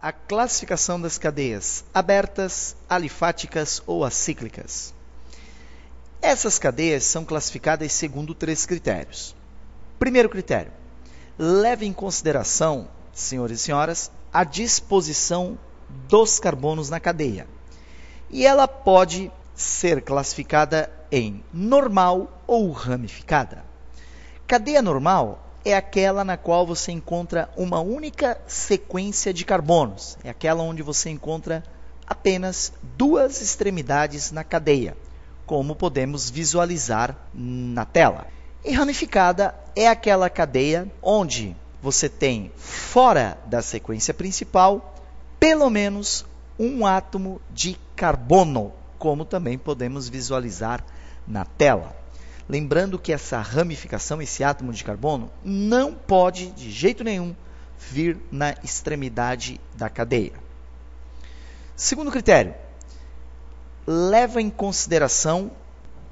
a classificação das cadeias abertas, alifáticas ou acíclicas. Essas cadeias são classificadas segundo 3 critérios. Primeiro critério, leve em consideração, senhores e senhoras, a disposição dos carbonos na cadeia. E ela pode ser classificada em normal ou ramificada. Cadeia normal é aquela na qual você encontra uma única sequência de carbonos. É aquela onde você encontra apenas 2 extremidades na cadeia, como podemos visualizar na tela. E ramificada é aquela cadeia onde você tem, fora da sequência principal, pelo menos um átomo de carbono, como também podemos visualizar na tela. Lembrando que essa ramificação, esse átomo de carbono, não pode, de jeito nenhum, vir na extremidade da cadeia. Segundo critério, leva em consideração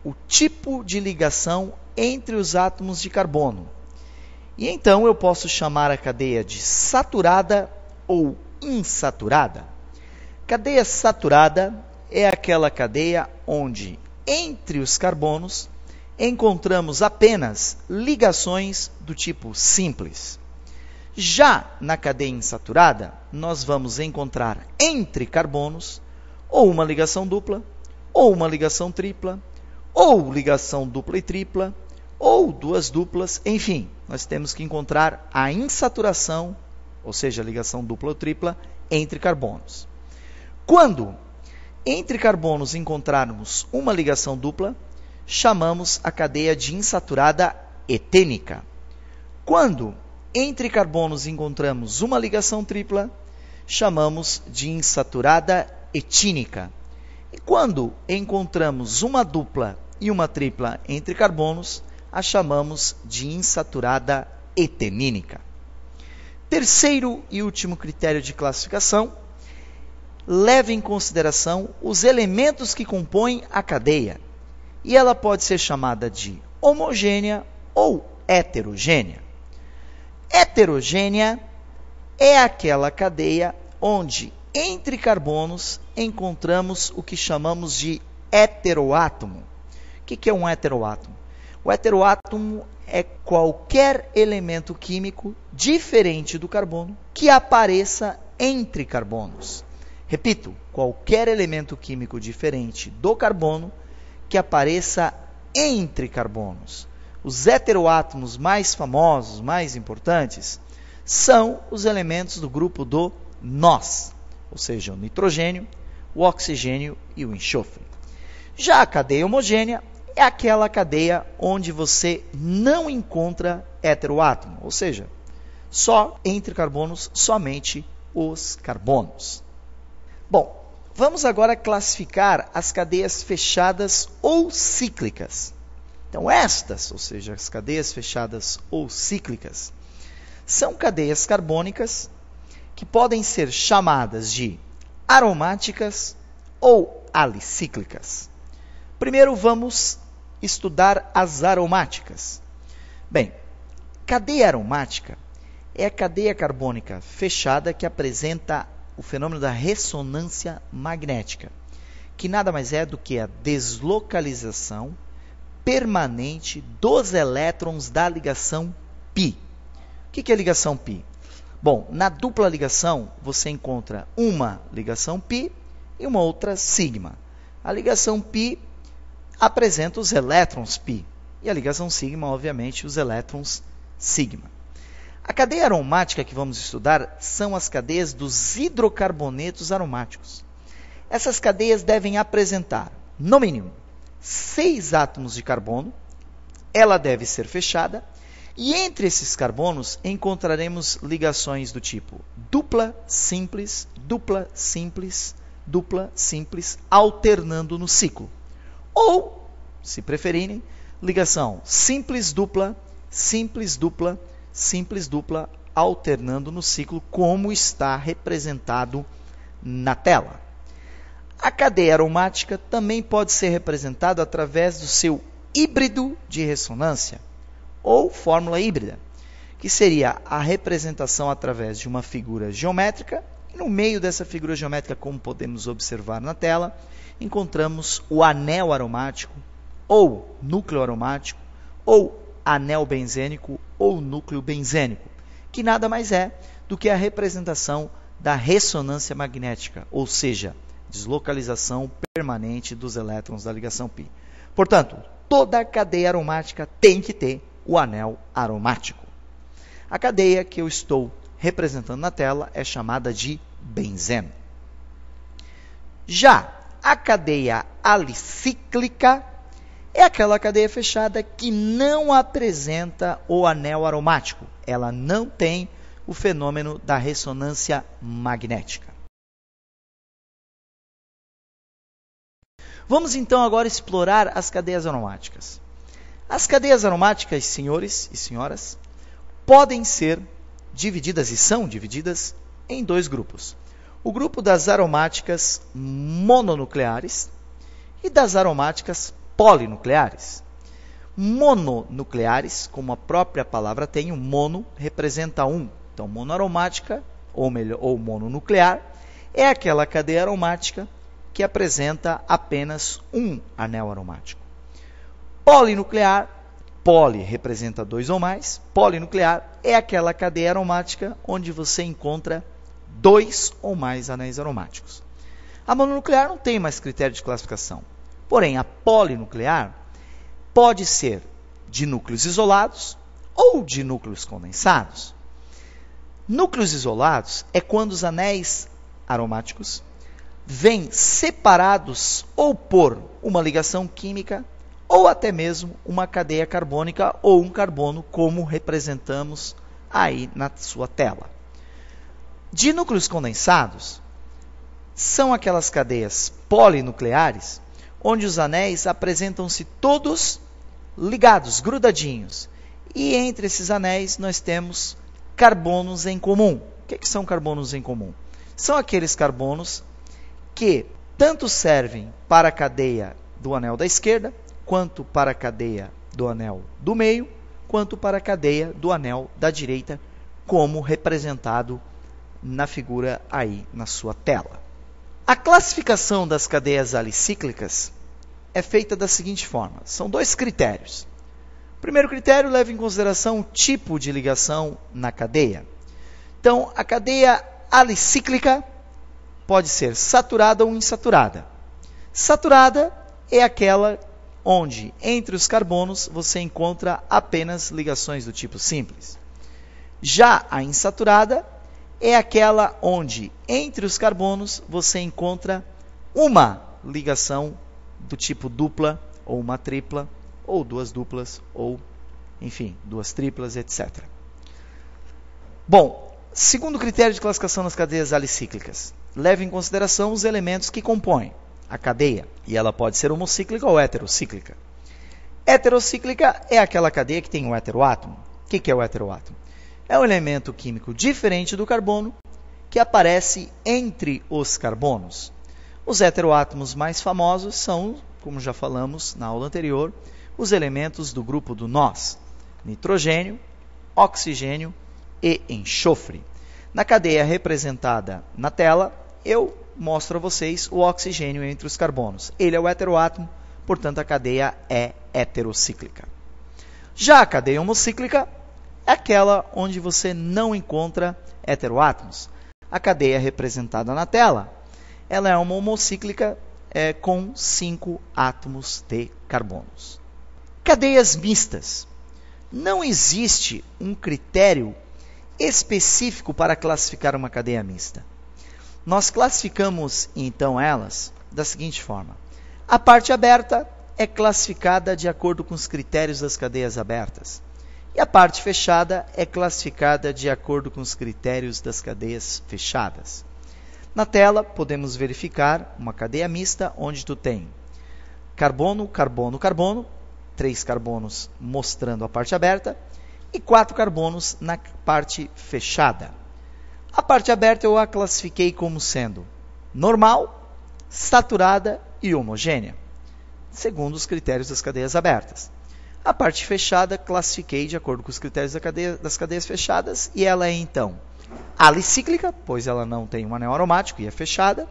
o tipo de ligação entre os átomos de carbono. E então eu posso chamar a cadeia de saturada ou insaturada. Cadeia saturada é aquela cadeia onde, entre os carbonos, encontramos apenas ligações do tipo simples. Já na cadeia insaturada, nós vamos encontrar entre carbonos ou uma ligação dupla, ou uma ligação tripla, ou ligação dupla e tripla, ou 2 duplas, enfim, nós temos que encontrar a insaturação, ou seja, a ligação dupla ou tripla, entre carbonos. Quando entre carbonos encontrarmos uma ligação dupla, chamamos a cadeia de insaturada etênica. Quando entre carbonos encontramos uma ligação tripla, chamamos de insaturada etínica. E quando encontramos uma dupla e uma tripla entre carbonos, a chamamos de insaturada etenínica. Terceiro e último critério de classificação, leve em consideração os elementos que compõem a cadeia. E ela pode ser chamada de homogênea ou heterogênea. Heterogênea é aquela cadeia onde, entre carbonos, encontramos o que chamamos de heteroátomo. O que é um heteroátomo? O heteroátomo é qualquer elemento químico diferente do carbono que apareça entre carbonos. Repito, qualquer elemento químico diferente do carbono que apareça entre carbonos. Os heteroátomos mais famosos, mais importantes, são os elementos do grupo do NOS, ou seja, o nitrogênio, o oxigênio e o enxofre. Já a cadeia homogênea é aquela cadeia onde você não encontra heteroátomo, ou seja, só entre carbonos, somente os carbonos. Bom, vamos agora classificar as cadeias fechadas ou cíclicas. Então, estas, ou seja, as cadeias fechadas ou cíclicas, são cadeias carbônicas que podem ser chamadas de aromáticas ou alicíclicas. Primeiro, vamos estudar as aromáticas. Bem, cadeia aromática é a cadeia carbônica fechada que apresenta o fenômeno da ressonância magnética, que nada mais é do que a deslocalização permanente dos elétrons da ligação π. O que é a ligação π? Bom, na dupla ligação você encontra uma ligação π e uma outra sigma. A ligação π apresenta os elétrons π e a ligação sigma, obviamente, os elétrons sigma. A cadeia aromática que vamos estudar são as cadeias dos hidrocarbonetos aromáticos. Essas cadeias devem apresentar, no mínimo, 6 átomos de carbono, ela deve ser fechada, e entre esses carbonos encontraremos ligações do tipo dupla simples, dupla simples, dupla simples, alternando no ciclo. Ou, se preferirem, ligação simples dupla, simples dupla, simples dupla, alternando no ciclo, como está representado na tela. A cadeia aromática também pode ser representada através do seu híbrido de ressonância, ou fórmula híbrida, que seria a representação através de uma figura geométrica No meio dessa figura geométrica, como podemos observar na tela, encontramos o anel aromático, ou núcleo aromático, ou anel benzênico, ou núcleo benzênico, que nada mais é do que a representação da ressonância magnética, ou seja, deslocalização permanente dos elétrons da ligação π. Portanto, toda cadeia aromática tem que ter o anel aromático. A cadeia que eu estou representando na tela é chamada de benzeno. Já a cadeia alicíclica é aquela cadeia fechada que não apresenta o anel aromático. Ela não tem o fenômeno da ressonância magnética. Vamos então agora explorar as cadeias aromáticas. As cadeias aromáticas, senhores e senhoras, podem ser divididas e são divididas em dois grupos. O grupo das aromáticas mononucleares e das aromáticas polinucleares. Mononucleares, como a própria palavra tem, o mono representa um. Então, monoaromática, ou mononuclear, é aquela cadeia aromática que apresenta apenas um anel aromático. Polinuclear, poli representa dois ou mais, polinuclear é aquela cadeia aromática onde você encontra dois ou mais anéis aromáticos. A mononuclear não tem mais critério de classificação. Porém, a polinuclear pode ser de núcleos isolados ou de núcleos condensados. Núcleos isolados é quando os anéis aromáticos vêm separados ou por uma ligação química ou até mesmo uma cadeia carbônica ou um carbono, como representamos aí na sua tela. De núcleos condensados, são aquelas cadeias polinucleares onde os anéis apresentam-se todos ligados, grudadinhos. E entre esses anéis nós temos carbonos em comum. O que são carbonos em comum? São aqueles carbonos que tanto servem para a cadeia do anel da esquerda, quanto para a cadeia do anel do meio, quanto para a cadeia do anel da direita, como representado na figura aí na sua tela. A classificação das cadeias alicíclicas é feita da seguinte forma. São dois critérios. O primeiro critério leva em consideração o tipo de ligação na cadeia. Então, a cadeia alicíclica pode ser saturada ou insaturada. Saturada é aquela onde, entre os carbonos, você encontra apenas ligações do tipo simples. Já a insaturada é aquela onde, entre os carbonos, você encontra uma ligação do tipo dupla, ou uma tripla, ou duas duplas, ou, enfim, duas triplas, etc. Bom, segundo critério de classificação nas cadeias alicíclicas, leva em consideração os elementos que compõem a cadeia, e ela pode ser homocíclica ou heterocíclica. Heterocíclica é aquela cadeia que tem um heteroátomo. O que é o heteroátomo? É um elemento químico diferente do carbono que aparece entre os carbonos. Os heteroátomos mais famosos são, como já falamos na aula anterior, os elementos do grupo do nós: nitrogênio, oxigênio e enxofre. Na cadeia representada na tela, eu mostro a vocês o oxigênio entre os carbonos. Ele é o heteroátomo, portanto a cadeia é heterocíclica. Já a cadeia homocíclica é aquela onde você não encontra heteroátomos. A cadeia representada na tela, ela é uma homocíclica com 5 átomos de carbonos. Cadeias mistas. Não existe um critério específico para classificar uma cadeia mista. Nós classificamos, então, elas da seguinte forma. A parte aberta é classificada de acordo com os critérios das cadeias abertas. E a parte fechada é classificada de acordo com os critérios das cadeias fechadas. Na tela, podemos verificar uma cadeia mista onde tu tem carbono, carbono, carbono, 3 carbonos mostrando a parte aberta e 4 carbonos na parte fechada. A parte aberta eu a classifiquei como sendo normal, saturada e homogênea, segundo os critérios das cadeias abertas. A parte fechada classifiquei de acordo com os critérios das cadeias fechadas e ela é então Alicíclica, pois ela não tem um anel aromático e é fechada.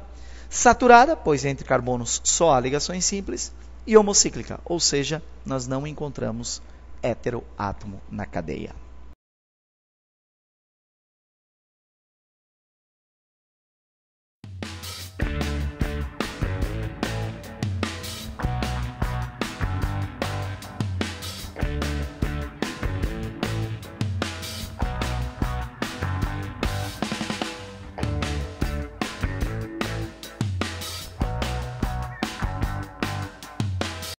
Saturada, pois entre carbonos só há ligações simples. E homocíclica, ou seja, nós não encontramos heteroátomo na cadeia.